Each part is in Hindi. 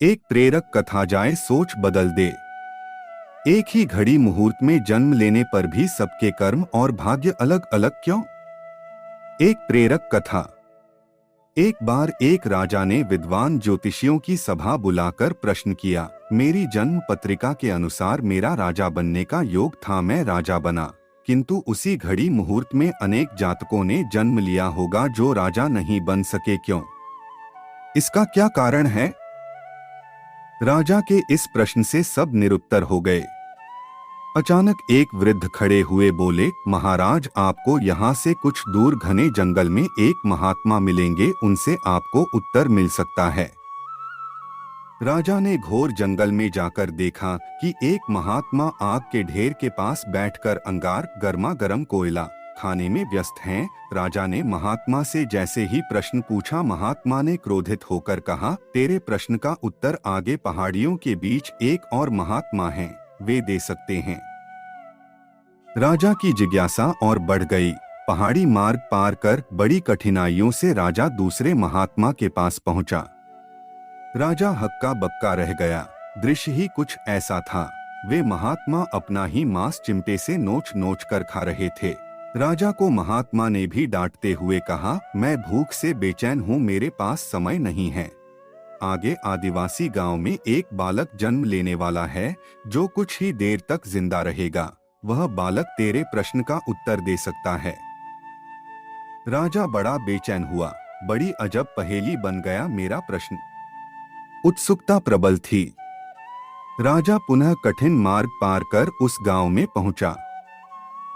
एक प्रेरक कथा जाए सोच बदल दे। एक ही घड़ी मुहूर्त में जन्म लेने पर भी सबके कर्म और भाग्य अलग अलग क्यों? एक प्रेरक कथा। एक बार एक राजा ने विद्वान ज्योतिषियों की सभा बुलाकर प्रश्न किया, मेरी जन्म पत्रिका के अनुसार मेरा राजा बनने का योग था, मैं राजा बना, किंतु उसी घड़ी मुहूर्त में अनेक जातकों ने जन्म लिया होगा जो राजा नहीं बन सके, क्यों? इसका क्या कारण है? राजा के इस प्रश्न से सब निरुत्तर हो गए। अचानक एक वृद्ध खड़े हुए बोले, महाराज, आपको यहाँ से कुछ दूर घने जंगल में एक महात्मा मिलेंगे, उनसे आपको उत्तर मिल सकता है। राजा ने घोर जंगल में जाकर देखा कि एक महात्मा आग के ढेर के पास बैठकर अंगार गर्मा गर्म कोयला खाने में व्यस्त हैं। राजा ने महात्मा से जैसे ही प्रश्न पूछा, महात्मा ने क्रोधित होकर कहा, तेरे प्रश्न का उत्तर आगे पहाड़ियों के बीच एक और महात्मा हैं, वे दे सकते हैं। राजा की जिज्ञासा और बढ़ गई। पहाड़ी मार्ग पार कर बड़ी कठिनाइयों से राजा दूसरे महात्मा के पास पहुंचा। राजा हक्का बक्का रह गया। दृश्य ही कुछ ऐसा था। वे महात्मा अपना ही मांस चिमटे से नोच नोच कर खा रहे थे। राजा को महात्मा ने भी डांटते हुए कहा, मैं भूख से बेचैन हूँ, मेरे पास समय नहीं है। आगे आदिवासी गांव में एक बालक जन्म लेने वाला है जो कुछ ही देर तक जिंदा रहेगा। वह बालक तेरे प्रश्न का उत्तर दे सकता है। राजा बड़ा बेचैन हुआ। बड़ी अजब पहेली बन गया मेरा प्रश्न। उत्सुकता प्रबल थी। राजा पुनः कठिन मार्ग पार कर उस गांव में पहुंचा।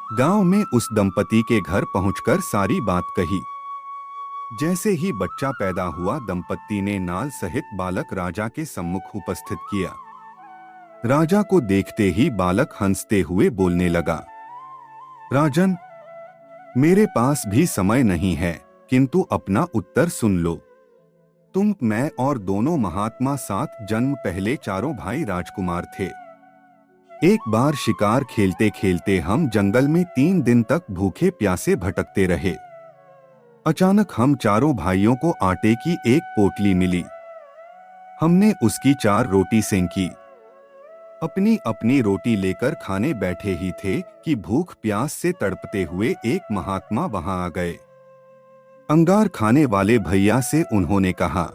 गांव में उस दंपति के घर पहुंचकर सारी बात कही। जैसे ही बच्चा पैदा हुआ, दंपति ने नाल सहित बालक राजा के सम्मुख उपस्थित किया। राजा को देखते ही बालक हंसते हुए बोलने लगा, राजन, मेरे पास भी समय नहीं है, किंतु अपना उत्तर सुन लो। तुम, मैं और दोनों महात्मा साथ जन्म पहले चारों भाई राजकुमार थे। एक बार शिकार खेलते खेलते हम जंगल में 3 दिन तक भूखे प्यासे भटकते रहे। अचानक हम चारों भाइयों को आटे की एक पोटली मिली। हमने उसकी 4 रोटी सेंकी। अपनी अपनी रोटी लेकर खाने बैठे ही थे कि भूख प्यास से तड़पते हुए एक महात्मा वहां आ गए। अंगार खाने वाले भैया से उन्होंने कहा,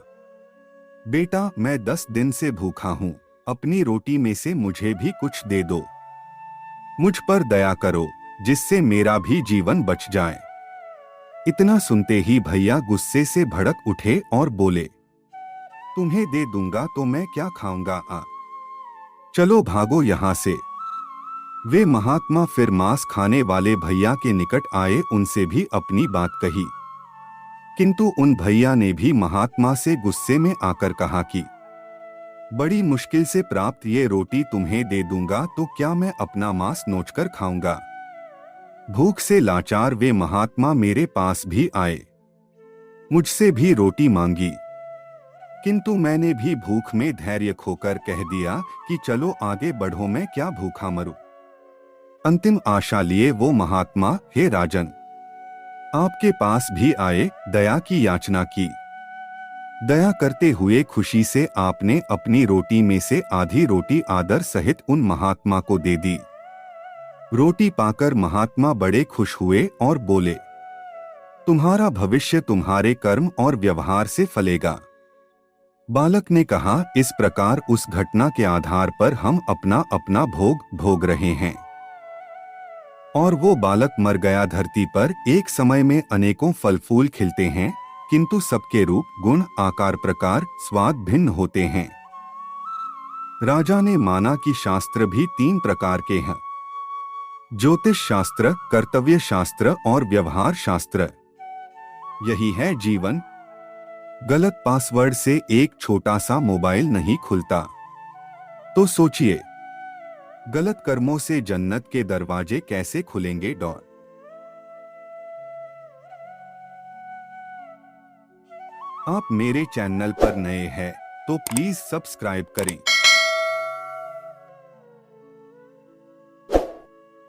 बेटा, मैं 10 दिन से भूखा हूं, अपनी रोटी में से मुझे भी कुछ दे दो। मुझ पर दया करो, जिससे मेरा भी जीवन बच जाए। इतना सुनते ही भैया गुस्से से भड़क उठे और बोले, तुम्हें दे दूंगा तो मैं क्या खाऊंगा, चलो भागो यहाँ से। वे महात्मा फिर मांस खाने वाले भैया के निकट आए, उनसे भी अपनी बात कही, किंतु उन भैया ने भी महात्मा से गुस्से में आकर कहा कि बड़ी मुश्किल से प्राप्त ये रोटी तुम्हें दे दूंगा तो क्या मैं अपना मांस नोचकर खाऊंगा। भूख से लाचार वे महात्मा मेरे पास भी आए, मुझसे भी रोटी मांगी, किंतु मैंने भी भूख में धैर्य खोकर कह दिया कि चलो आगे बढ़ो, मैं क्या भूखा मरूं। अंतिम आशा लिए वो महात्मा, हे राजन, आपके पास भी आए, दया की याचना की। दया करते हुए खुशी से आपने अपनी रोटी में से आधी रोटी आदर सहित उन महात्मा को दे दी। रोटी पाकर महात्मा बड़े खुश हुए और बोले, तुम्हारा भविष्य तुम्हारे कर्म और व्यवहार से फलेगा। बालक ने कहा, इस प्रकार उस घटना के आधार पर हम अपना अपना भोग भोग रहे हैं। और वो बालक मर गया। धरती पर एक समय में अनेकों फल फूल खिलते हैं, किंतु सबके रूप, गुण, आकार, प्रकार, स्वाद भिन्न होते हैं। राजा ने माना कि शास्त्र भी 3 प्रकार के हैं, ज्योतिष शास्त्र, कर्तव्य शास्त्र और व्यवहार शास्त्र। यही है जीवन। गलत पासवर्ड से एक छोटा सा मोबाइल नहीं खुलता। तो सोचिए, गलत कर्मों से जन्नत के दरवाजे कैसे खुलेंगे। आप मेरे चैनल पर नए हैं तो प्लीज सब्सक्राइब करें।